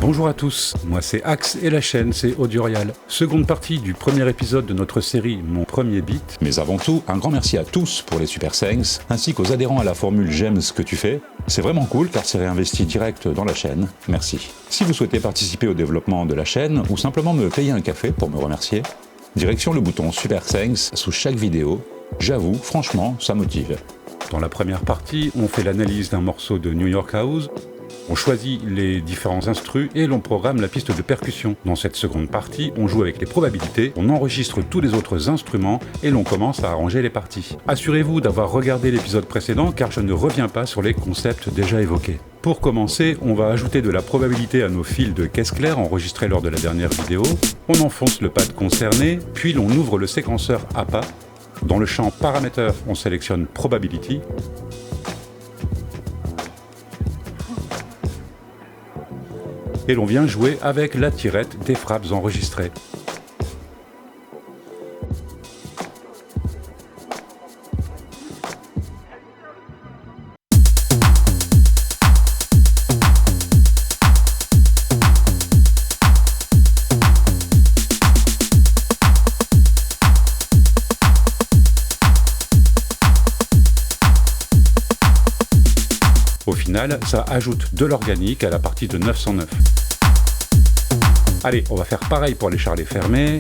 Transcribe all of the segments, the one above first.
Bonjour à tous, moi c'est Axe et la chaîne c'est Audiorial. Seconde partie du premier épisode de notre série Mon Premier Beat. Mais avant tout, un grand merci à tous pour les super thanks, ainsi qu'aux adhérents à la formule J'aime ce que tu fais. C'est vraiment cool car c'est réinvesti direct dans la chaîne. Merci. Si vous souhaitez participer au développement de la chaîne ou simplement me payer un café pour me remercier, direction le bouton Super Thanks sous chaque vidéo. J'avoue, franchement, ça motive. Dans la première partie, on fait l'analyse d'un morceau de New York House. On choisit les différents instrus et l'on programme la piste de percussion. Dans cette seconde partie, on joue avec les probabilités, on enregistre tous les autres instruments et l'on commence à arranger les parties. Assurez-vous d'avoir regardé l'épisode précédent car je ne reviens pas sur les concepts déjà évoqués. Pour commencer, on va ajouter de la probabilité à nos fils de caisse claire enregistrés lors de la dernière vidéo. On enfonce le pad concerné, puis l'on ouvre le séquenceur APA. Dans le champ Parameter, on sélectionne Probability. Et l'on vient jouer avec la tirette des frappes enregistrées. Au final, ça ajoute de l'organique à la partie de 909. Allez, on va faire pareil pour les charlets fermés.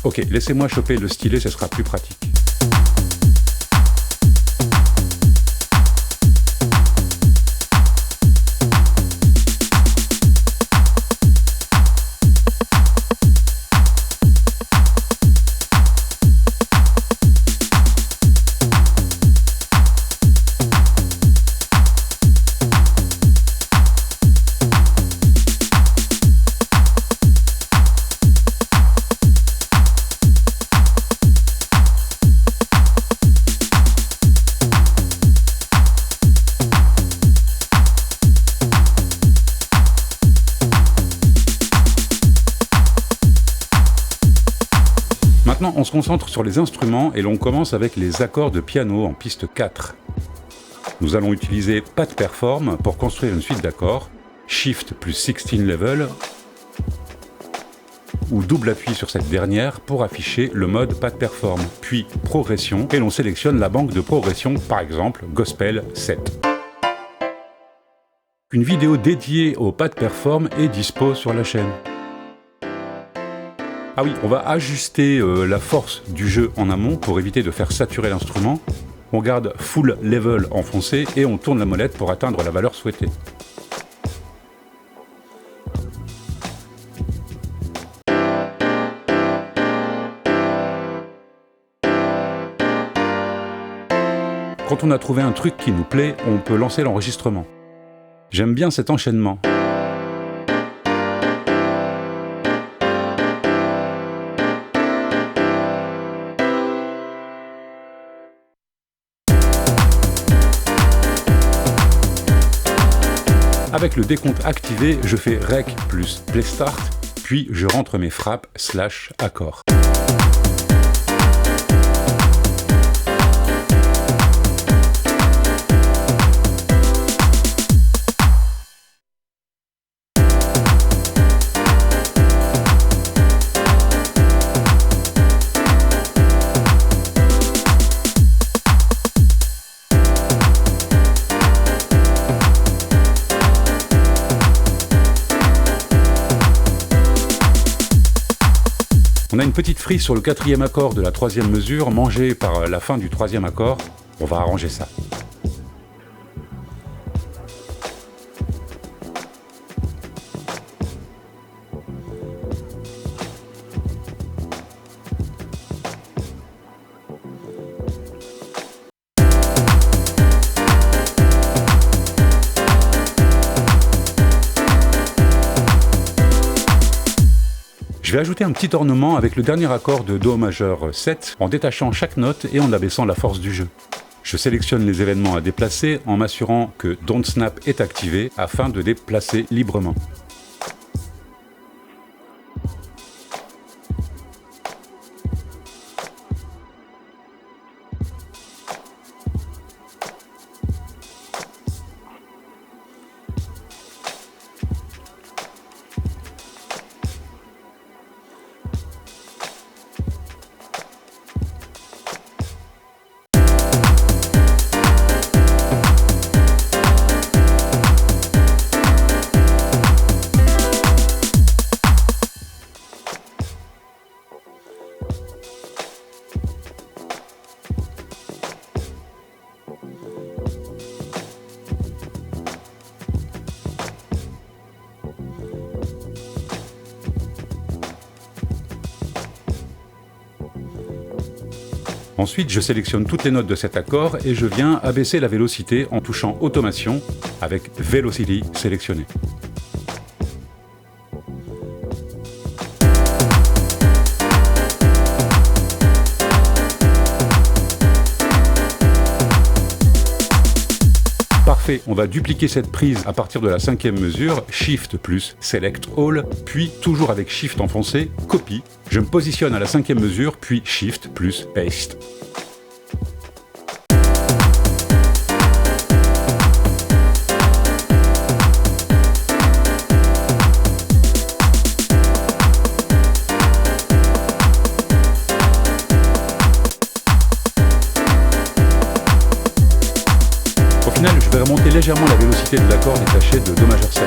Ok, laissez-moi choper le stylet, ce sera plus pratique. Maintenant, on se concentre sur les instruments et l'on commence avec les accords de piano en piste 4. Nous allons utiliser Pad Perform pour construire une suite d'accords, Shift plus 16 level, ou double appui sur cette dernière pour afficher le mode Pad Perform, puis Progression, et l'on sélectionne la banque de progression, par exemple Gospel 7. Une vidéo dédiée au Pad Perform est dispo sur la chaîne. Ah oui, on va ajuster la force du jeu en amont pour éviter de faire saturer l'instrument. On garde Full Level enfoncé et on tourne la molette pour atteindre la valeur souhaitée. Quand on a trouvé un truc qui nous plaît, on peut lancer l'enregistrement. J'aime bien cet enchaînement. Avec le décompte activé, je fais Rec plus Play Start, puis je rentre mes frappes / accords. On a une petite frise sur le 4e accord de la 3e mesure, mangée par la fin du 3e accord. On va arranger ça. Je vais ajouter un petit ornement avec le dernier accord de Do majeur 7 en détachant chaque note et en abaissant la force du jeu. Je sélectionne les événements à déplacer en m'assurant que Don't Snap est activé afin de déplacer librement. Ensuite, je sélectionne toutes les notes de cet accord et je viens abaisser la vélocité en touchant Automation avec Velocity sélectionné. Parfait, on va dupliquer cette prise à partir de la 5e mesure, Shift plus Select All, puis toujours avec Shift enfoncé, Copy. Je me positionne à la 5e mesure, puis Shift plus Paste. Au final, je vais remonter légèrement la vélocité de l'accord détaché de Do majeur 7.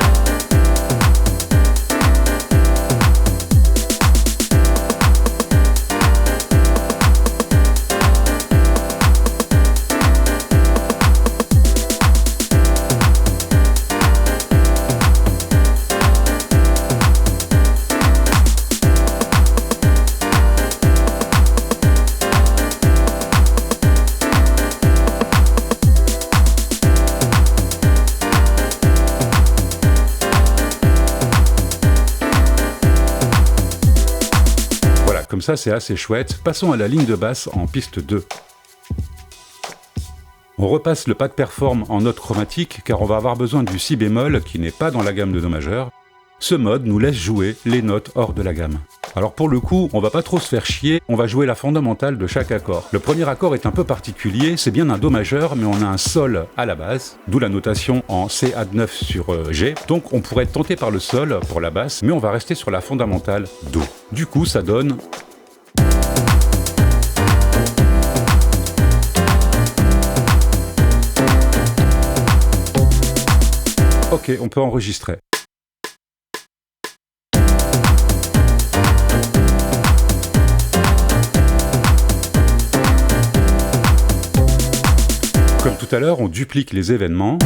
Comme ça, c'est assez chouette. Passons à la ligne de basse en piste 2. On repasse le pad perform en note chromatique car on va avoir besoin du si bémol qui n'est pas dans la gamme de Do majeur. Ce mode nous laisse jouer les notes hors de la gamme. Alors pour le coup, on va pas trop se faire chier, on va jouer la fondamentale de chaque accord. Le premier accord est un peu particulier, c'est bien un Do majeur, mais on a un Sol à la base, d'où la notation en C add 9 sur G. Donc on pourrait être tenté par le Sol pour la basse, mais on va rester sur la fondamentale Do. Du coup, ça donne... Ok, on peut enregistrer. Comme tout à l'heure, on duplique les événements.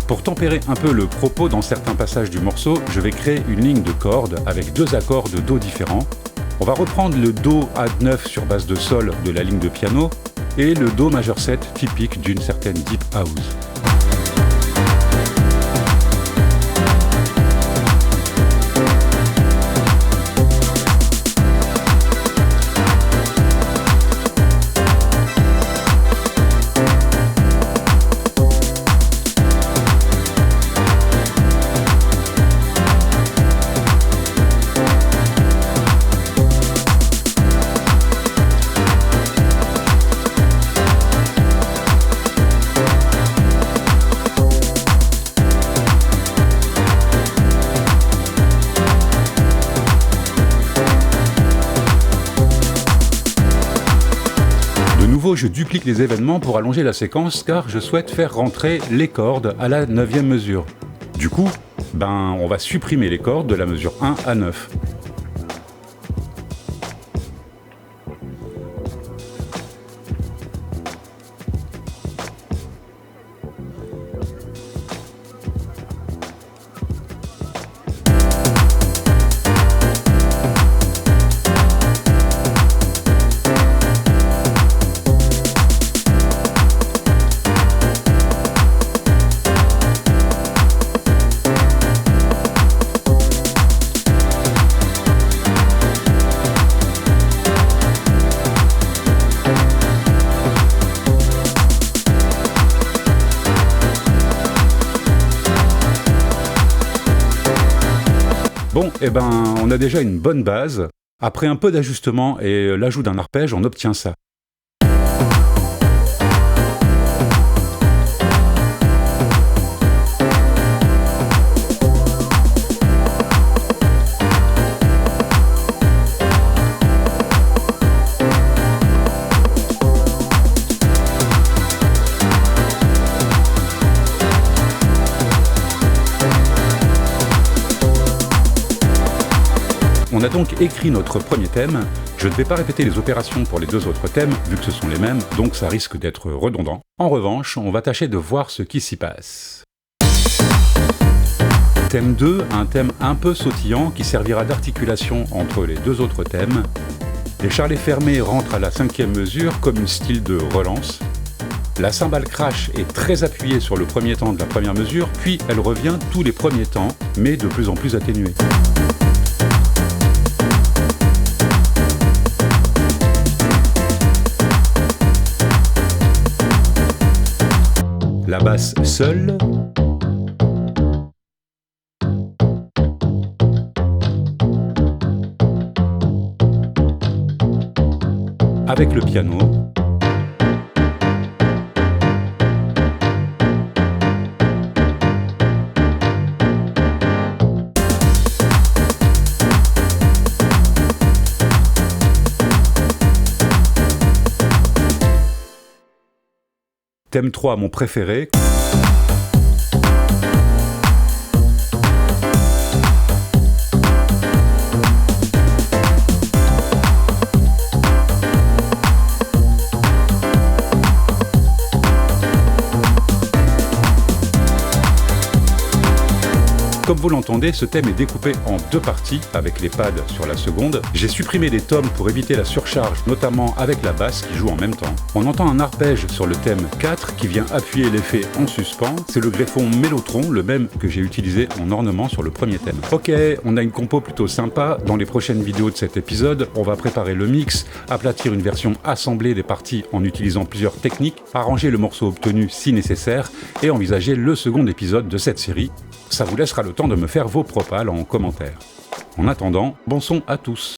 Pour tempérer un peu le propos dans certains passages du morceau, je vais créer une ligne de cordes avec deux accords de Do différents. On va reprendre le Do add 9 sur base de Sol de la ligne de piano et le Do majeur 7 typique d'une certaine Deep House. Je duplique les événements pour allonger la séquence car je souhaite faire rentrer les cordes à la 9e mesure. Du coup, on va supprimer les cordes de la mesure 1 à 9. on a déjà une bonne base. Après un peu d'ajustement et l'ajout d'un arpège, on obtient ça. On a donc écrit notre premier thème. Je ne vais pas répéter les opérations pour les deux autres thèmes, vu que ce sont les mêmes, donc ça risque d'être redondant. En revanche, on va tâcher de voir ce qui s'y passe. Thème 2, un thème un peu sautillant qui servira d'articulation entre les deux autres thèmes. Les charlets fermés rentrent à la 5e mesure comme une style de relance. La cymbale crash est très appuyée sur le premier temps de la première mesure, puis elle revient tous les premiers temps, mais de plus en plus atténuée. La basse seule, avec le piano, thème 3, mon préféré. Comme vous l'entendez, ce thème est découpé en deux parties, avec les pads sur la seconde. J'ai supprimé des tomes pour éviter la surcharge, notamment avec la basse qui joue en même temps. On entend un arpège sur le thème 4 qui vient appuyer l'effet en suspens. C'est le greffon Mellotron, le même que j'ai utilisé en ornement sur le premier thème. Ok, on a une compo plutôt sympa. Dans les prochaines vidéos de cet épisode, on va préparer le mix, aplatir une version assemblée des parties en utilisant plusieurs techniques, arranger le morceau obtenu si nécessaire et envisager le second épisode de cette série. Ça vous laissera le temps de me faire vos propals en commentaire. En attendant, bon son à tous.